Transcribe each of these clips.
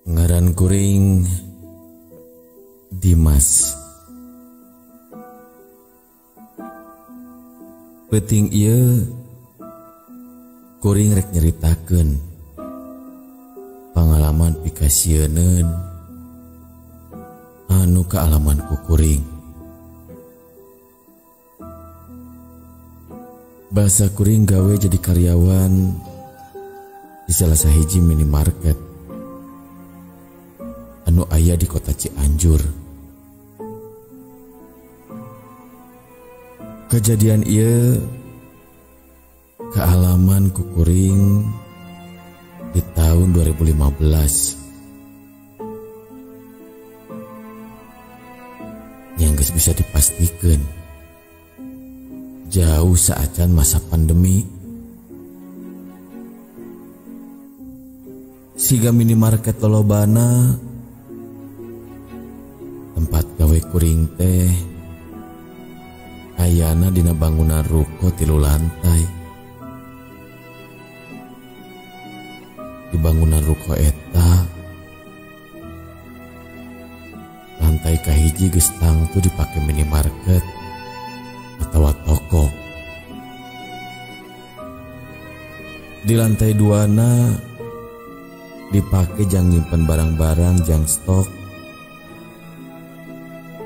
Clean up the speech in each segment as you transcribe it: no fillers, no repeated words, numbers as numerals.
Ngaran kuring Dimas. Penting ieu kuring rek nyeritakeun pangalaman pikasieun anu kaalaman ku kuring. Bahasa kuring gawe jadi karyawan di salah sahiji minimarket anu aya di kota Cianjur. Kejadian ieu kaalaman ku kuring di tahun 2015 yang geus bisa dipastikan jauh saacan masa pandemi. Siga minimarket lolobana tempat gawe kuring teh ayana dina bangunan ruko 3 lantai. Di bangunan ruko eta lantai kahiji geus tangtu dipake minimarket atau toko. Di lantai 2 na dipake jang nyimpen barang-barang jang stok,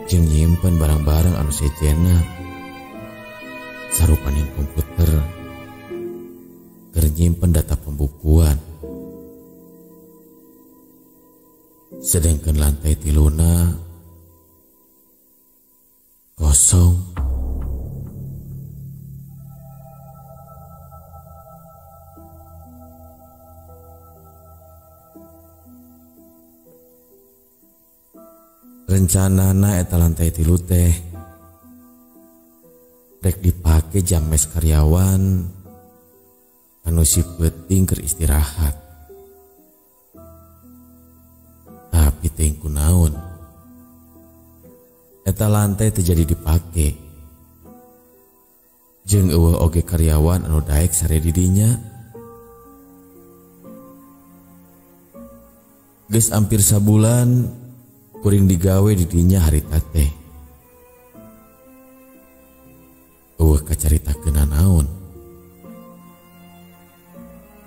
jang nyimpen barang-barang anu sejena sarupaning komputer, keur nyimpen data pembukuan. Sedangkan lantai 3 na kosong. Rencanana eta lantai 3 teh rek dipake jang mes karyawan anu sipeuting keur istirahat. Tapi teuing kunaon eta lantai teu jadi dipake. Jeung eueuh oge karyawan anu daek sare di dinya. Geus hampir sabulan kuring digawe di dinya harita teh. Eueuh kacaritakeun naon.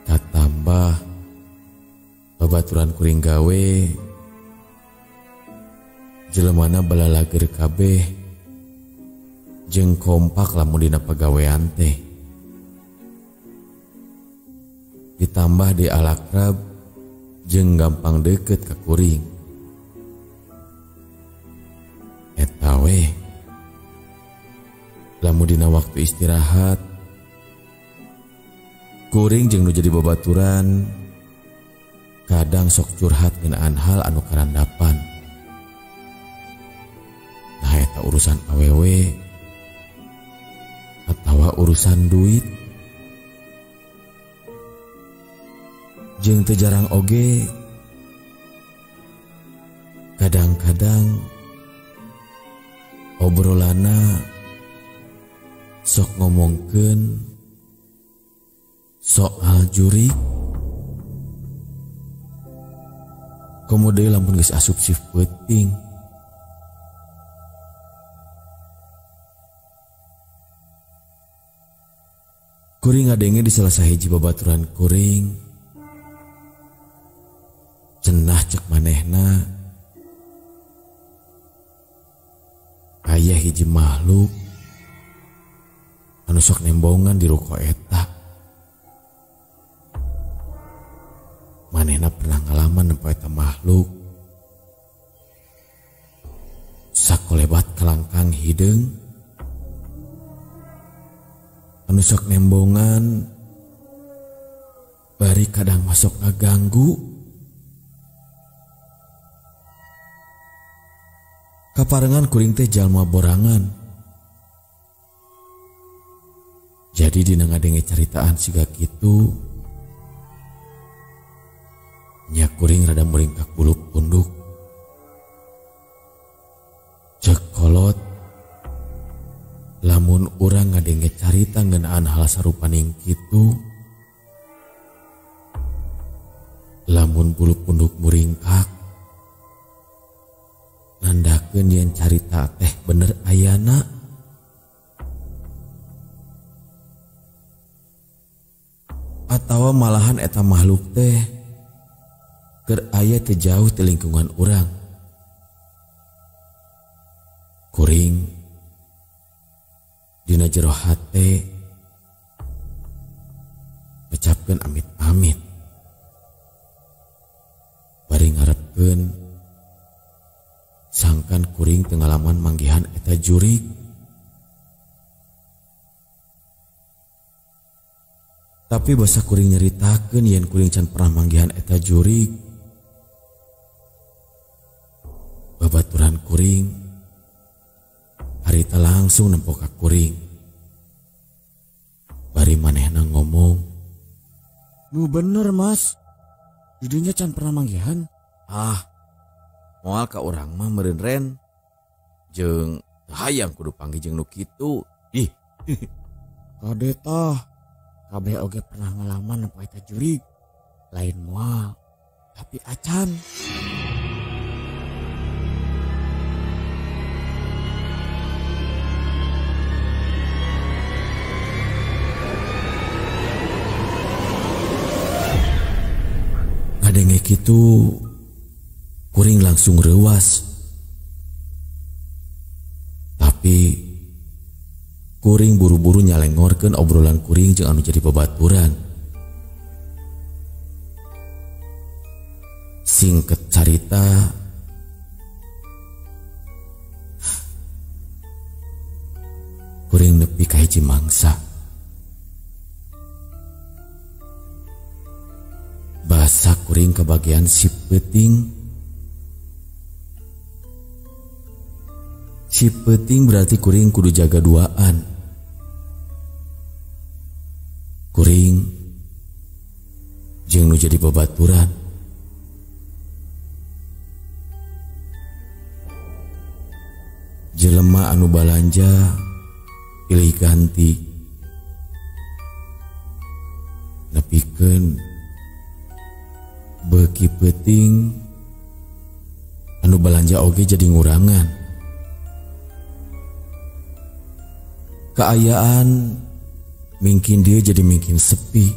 Katambah babaturan kuring gawe jelemana balalager kabeh jeung kompak lamun dina pagawean teh. Ditambah di alakrab jeung gampang deket ka kuring. Eta we lamun dina waktu istirahat kuring jeung nu jadi babaturan kadang sok curhat ngeunaan hal anu karandapan. Nah eta urusan awewe atawa urusan duit. Jeung teu jarang oge kadang-kadang obrolana sok ngomongkeun soal jurig. Komodo lamun geus asup shift peuting. Kuring ngadenge di salah sahiji babaturan kuring. Cenah cek manehna aya hiji makhluk anu sok nembongan di ruko eta. Manehna pernah ngalaman nempo eta makhluk sakolebat kalangkana sarang hidung anu sok nembongan bari kadang masuk ngaganggu. Kaparengan kuring teh jalma borangan. Jadi dina ngadenge caritaan siga kitu nya kuring rada meringkak bulu punduk. Cek kolot lamun urang ngadenge carita ngeunaan hal sarupaning kitu, lamun bulu punduk muringkak nandakeun yen carita teh bener ayana. Atawa malahan eta makhluk teh keur aya teu jauh ti lingkungan urang. Kuring dina jero hate ngucapkeun amit-amit bari ngarepkeun sangkan kuring teu ngalaman manggihan eta jurig. Tapi basa kuring nyaritakeun yen kuring can pernah manggihan eta jurig. Babaturan kuring harita langsung nempok ka kuring. Bari manehna ngomong, "Nu bener mas, didinya can pernah manggihan." "Ah, moal ka urang mah meureun ren. Jeung hayang kudu panggih jeung nu kitu." "Ih, kade tah kabeh oge pernah ngalaman nempo eta jurig. Lain moal, tapi acan." Ngadenge kitu kuring langsung reuwas. Tapi kuring buru-buru nyalengorkeun obrolan kuring jeung anu jadi babaturan. Singket carita, kuring nepi ka hiji mangsa. Bahasa kuring ke bagian si peuting. Si peuting berarti kuring kudu jaga duaan. Kuring jeung nu jadi babaturan. Jelema anu balanja pilih ganti. Nepikeun beuki peuting anu balanja oge jadi ngurangan. Keayaan mungkin dia jadi mungkin sepi.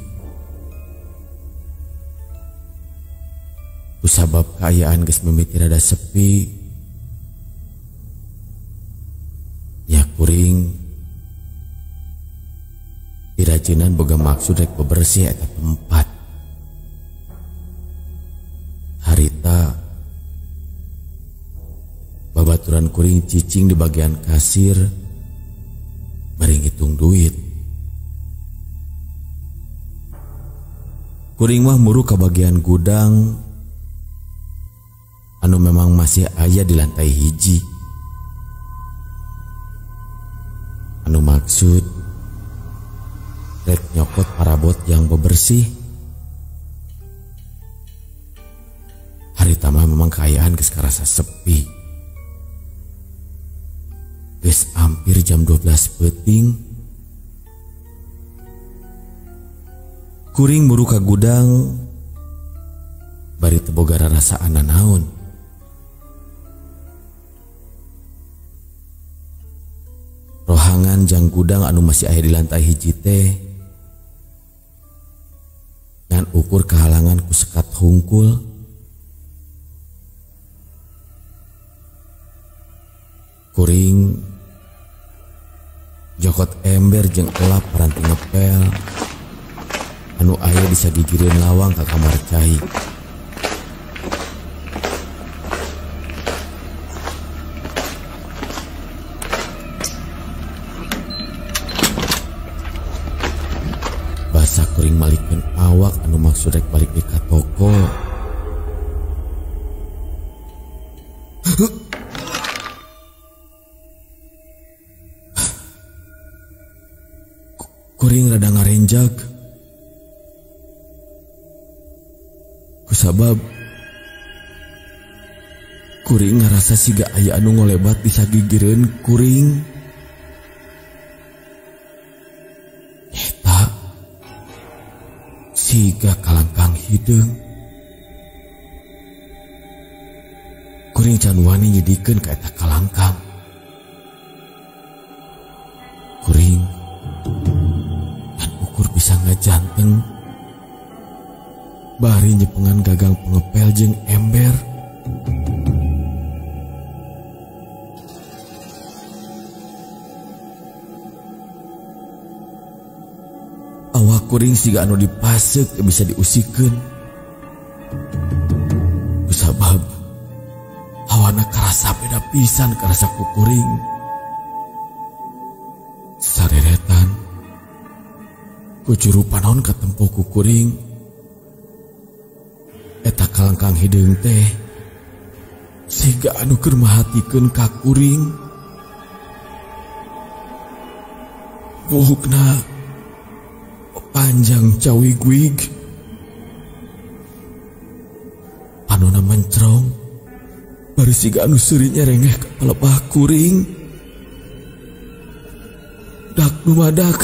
Kusabab keayaan geus mimiti rada sepi, nya kuring dirajinan boga maksud rek bebersih eta tempat. Harita babaturan kuring cicing di bagian kasir bari ngitung duit. Kuring mah muru ka bagian gudang anu memang masih aya di lantai hiji. Anu maksud rek nyokot parabot yang bebersih. Harita mah memang keayaan geus karasa sepi. Geus hampir jam 12 peuting. Kuring buru ka gudang bari teu boga rarasaan nanaon. Rohangan jang gudang anu masih aya di lantai hiji teh ngan ukur kehalangan ku sekat hungkul. Kuring jokot ember jeung elap paranti ngepel anu aya di sagigireun lawang ka kamar cai. kuring malikeun awak anu maksud rek balik di ka toko. Kuring rada ngarenjag. Kusabab kuring ngarasa siga aya anu ngolebat di sagigireun kuring. Eta siga kalangkang hideung. Kuring can wani nyidikeun ka eta kalangkang. Kuring dan ukur bisa ngajanteng bari nyepengan gagang pengepel jeung ember. Awak kuring siga anu dipasek bisa diusikeun. Kusabab hawana karasa beda pisan karasa ku kuring. Sareretan kucurupan naon katempo ku kuring. Eta kalangkang hideung teh siga anu keur mahatikeun ka kuring. Buhukna panjang cawig-wig, panona mencrong, bari siga anu seuri nyerengeh ka palebah kuring. Dak dumadak.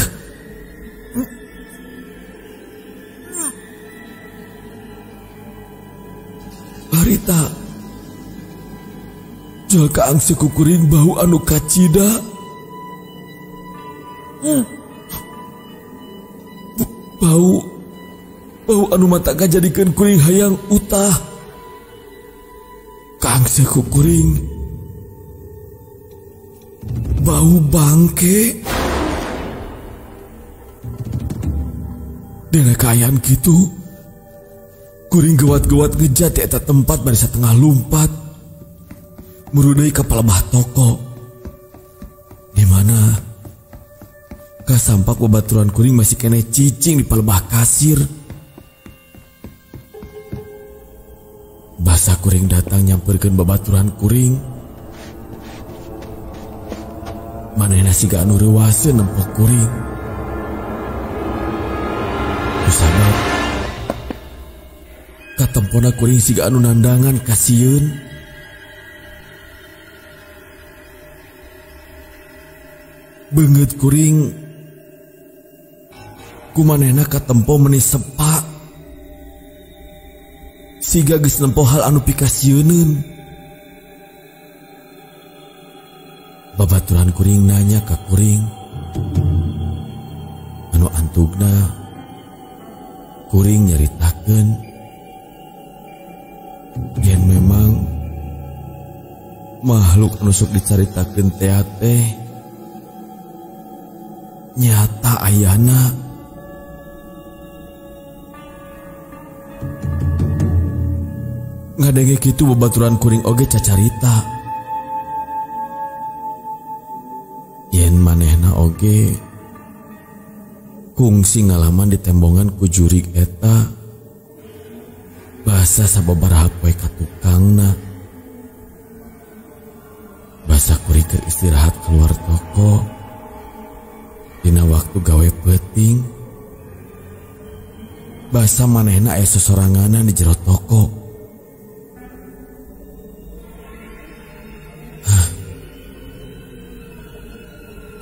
Barita jual kaang suku kuring bau anu kacida. Bau anu mata ngajadikeun kuring hayang utah. Kaang suku kuring bau bangke. Dina kaayaan kitu kuring gewat-gewat ngejat eta tempat bari satengah lumpat merudeui ka palebah toko, di mana kasampak babaturan kuring masih kene cicing di palebah kasir. Basa kuring datang nyamperkeun babaturan kuring. Manehna siga anu reuwaseun nempok kuring. Kusabab katempona kuring siga anu nandangan kasieun. Beungeut kuring kumanehna katempo meuni sepa siga geus nempo hal anu pikasieunun. Babaturan kuring nanya ka kuring. Anu antugna kuring nyaritakeun yen memang makhluk anu sok dicaritakeun teh nyata ayana. Ngadenge kitu babaturan kuring oge cacarita yen manehna oge kungsi ngalaman di tembongan ku jurig eta basa sababaraha poe ka tukangna. Basa kuring keur istirahat keluar toko dina waktu gawe peuting. Basa manehna aya sosoranganan di jero toko.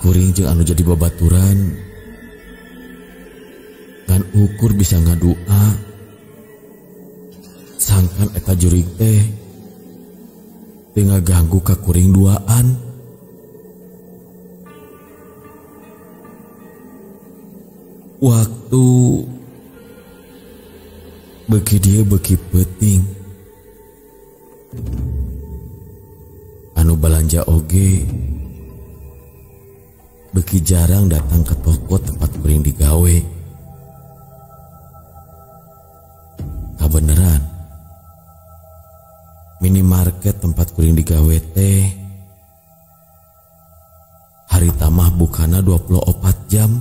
Kuring jeung anu jadi babaturan ngan ukur bisa ngadua sangkan eta jurig teh teu ngaganggu ka kuring duaan. Waktu beuki dieu beuki peuting anu balanja oge beuki jarang datang ke toko tempat kuring digawe. Kabeneran minimarket tempat kuring digawe teh hari tamah bukana 24 jam.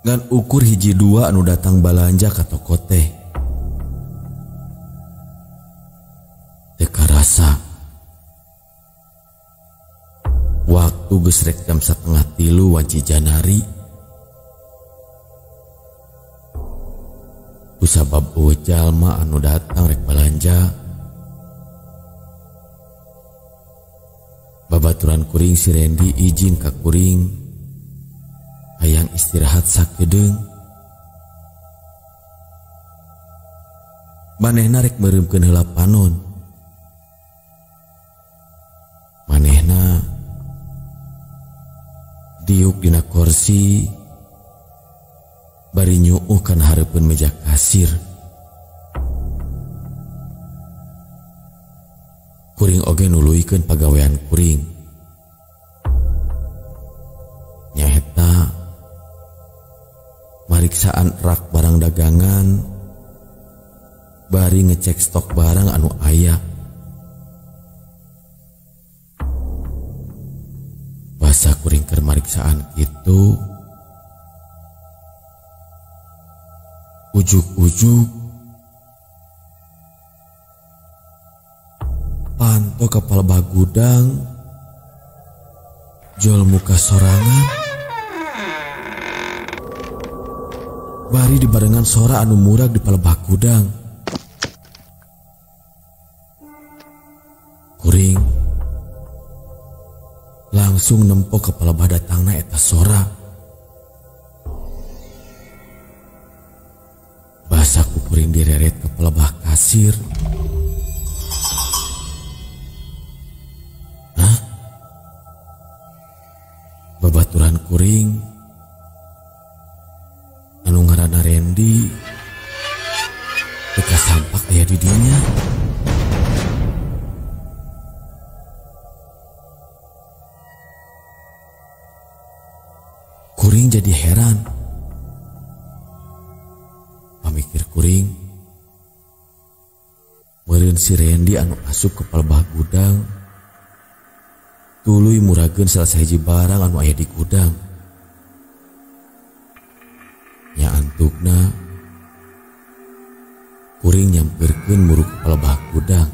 ngan ukur hiji dua anu datang balanja ka toko teh. Teka rasa waktu geus rek jam 2:30 wanci janari. Kusabab jalma anu datang rek balanja. Babaturan kuring si Randy izin ka kuring hayang istirahat sakedeung. Manehna rek meureumkeun heula panon. Manehna diuk dina kursi bari nyuuh kana hareupeun meja kasir. Kuring oge nuluykeun pagawean kuring. Nyaeta mariksaan rak barang dagangan bari ngecek stok barang anu aya. Basa kuring keur mariksaan kitu, ujuk-ujuk panto kapal bagudang jol muka sorangan bari dibarengan sora anu murag di pala bagudang. Kuring langsung nempok kepala badatangna eta sora. Basa ku kuring direret kepala bah kasir. Babaturan kuring anu ngaranna Randy teka sampak aya di dinya. Kuring jadi heran. Pamikir kuring meureun si Randy anu asup ke palebah gudang tuluy murageun salah sahiji barang anu aya di gudang. Nya antukna kuring nyamperkeun muruk kepala bah gudang.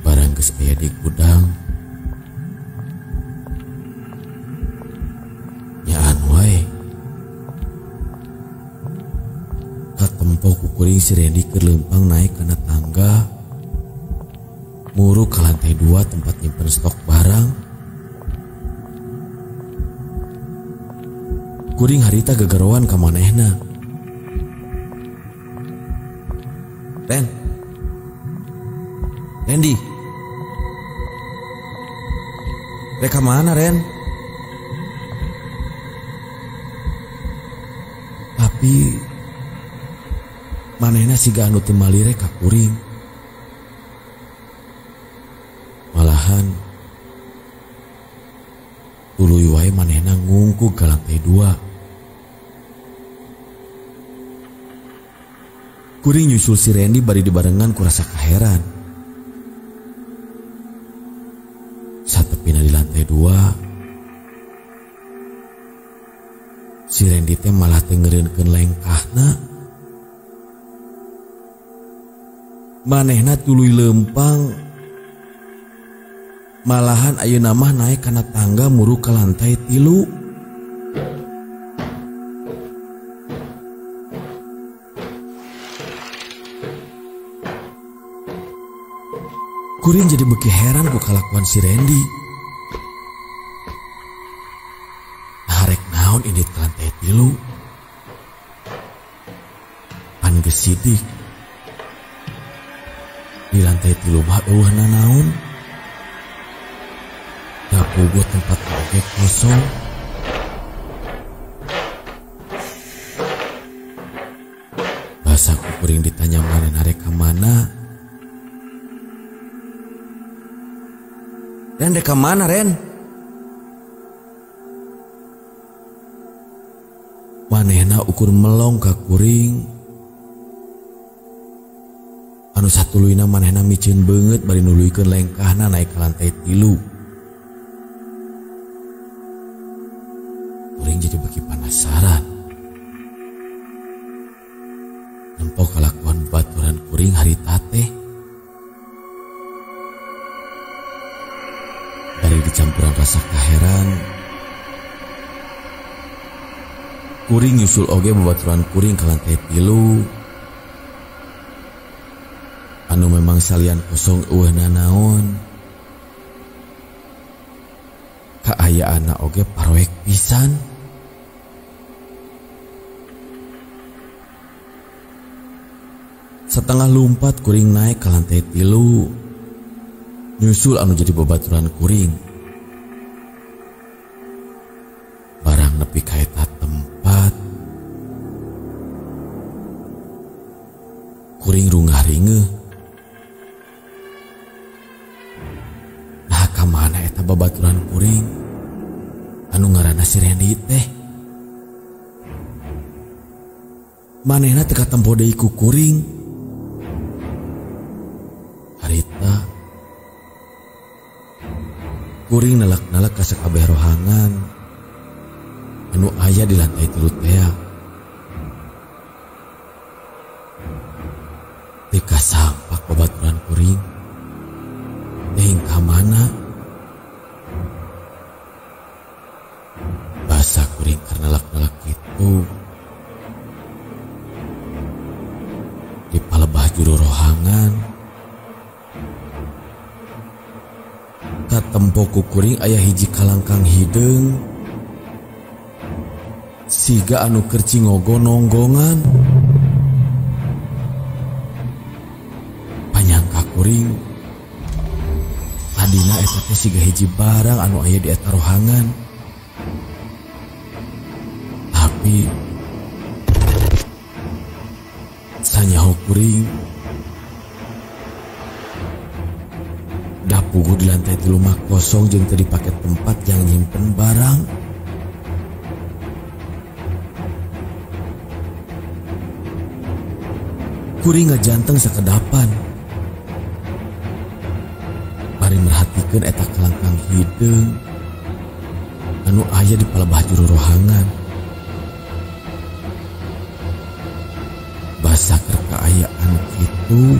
Barang geus aya di gudang nyaan wae katempo ku kuring si Randy keur leumpang naik kana tangga muruk ke lantai 2 tempat nyimpen stok barang. Kuring harita gegerowan ka manehna. Randy, reka mana Ren? Tapi manehna siga anu teu malire ka kuring. Malahan tuluy wae manehna ngungkug ka lantai 2. Kuring nyusul si Randy bari dibarengan ku rasa kaheran. Satepina di lantai 2 si Randy teh malah teh ngeureunkeun lengkahna. Manehna tuluy leumpang malahan ayeuna mah naik kana tangga muruk ke lantai 3. Kuring jadi beuki heran ku kalakuan si Randy. Harek naon ini ke lantai 3? Pan geus sidik. Di lantai 3 mah eueuhna naon? Dapogo tempat oge kosong. Basa ku kuring ditanya manehna reka mana. Ren reka mana Ren? Manehna ukur melong ka kuring. Anu satuluyna manehna micin beungeut bari nuluykeun lengkahna naik ke lantai 3. kuring jadi beki penasaran. Nempo kalakuan baturan kuring hari tate. Bari dicampuran rasa kaheran, kuring nyusul oge babaturan kuring ke lantai 3. Anu memang salian kosong eueuh nanaon. Kaayaanna oge paroek pisan. Setengah lumpat kuring naik ke lantai 3. Nyusul anu jadi babaturan kuring. Barang nepi ka eta tempat, kuring rungah ringeuh. Nah kamana eta babaturan kuring anu ngaranna si Randy teh? Manehna teu katempo deui ku kuring. Harita kuring nalak-nalak ka sakabeh rohangan anu aya di lantai 3 teh. Teu kasampak babaturan kuring. Teuing ka mana? Basa kuring karena nalak-nalak kitu. Di palebah juru rohangan katempo ku kuring aya hiji kalangkang hideung siga anu keur cingogo nonggongan. Panyangka kuring adina eta teh siga hiji barang anu aya di eta rohangan. Tapi sanyaho kuring dapugu di lantai 3 mah kosong jeung teu dipake tempat yang nyimpen barang. Kuring ngajanteng sakedapan. Bari merhatikeun eta kelangkang hideung anu aya di palebah juru rohangan. Basa keur kaayaan kitu.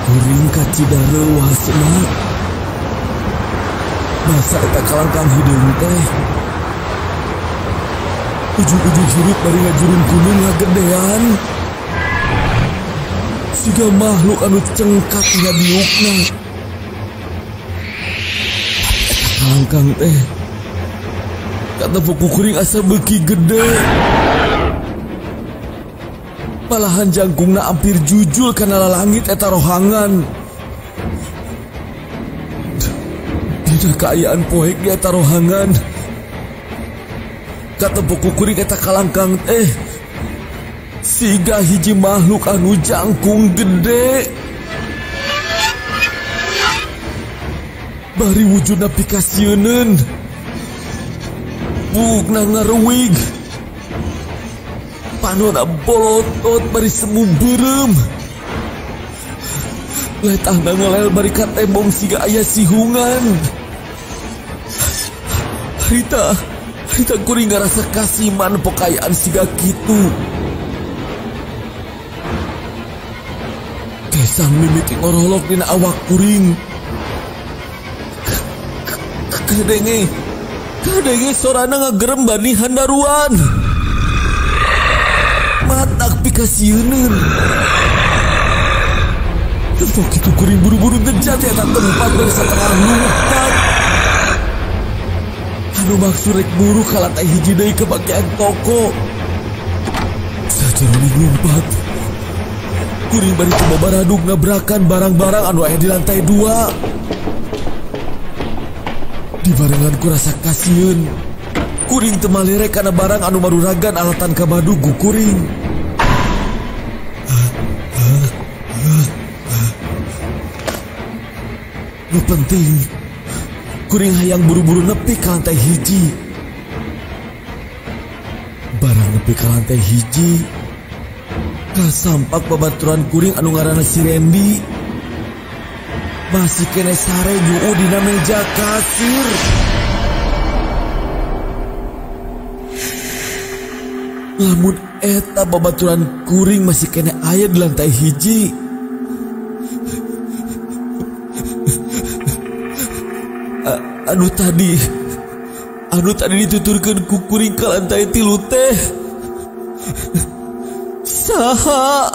Kuring kacidareuh semak. Basa eta kalangkang hideung teh ujung-ujung hirup bari ngajurun gunung ngagedean. Siga makhluk anu cengkak nya diukna. Eta kalangkang teh katempo ku kuring asa beuki gede. Malahan jangkungna hampir jujul kana lalangit eta rohangan. Dina kaayaan poek di eta rohangan. Katempo ku kuring eta kalangkang teh siga hiji makhluk anu jangkung gede. Bari wujudna pikasieun. Bukna ngareuwig. Panona bolotot bari semu beureum. Letahna ngelel bari ka tembong siga aya sihungan. Harita kuring ngarasa kasiman pokayaan siga kitu. Kesang mimiti ngorolok dina awak kuring. Kadenge sorana ngagerem bani handaruan. Matak pikasieun. Tempo kitu kuring buru-buru ngejat eta tempat dari satengah lumpat. Anu maksud rek buru ka lantai hiji deui ke bagian toko. Sajeroning lumpat kuring bari coba baradug nabrakan barang-barang anu aya di lantai 2. Di barengan ku rasa kasieun. Kuring teu malirek kana barang anu maruragan alatan ka badug ku kuring. Nu penting kuring hayang buru-buru nepi ka lantai hiji. Barang nepi ka lantai hiji kasampak babaturan kuring anu ngaranna si Randy. Masih kena sare nyuu dina meja kasir. Lamun eta babaturan kuring masih kena aya di lantai hiji. Anu tadi dituturkeun ku kuring ka lantai 3 teh. Saha?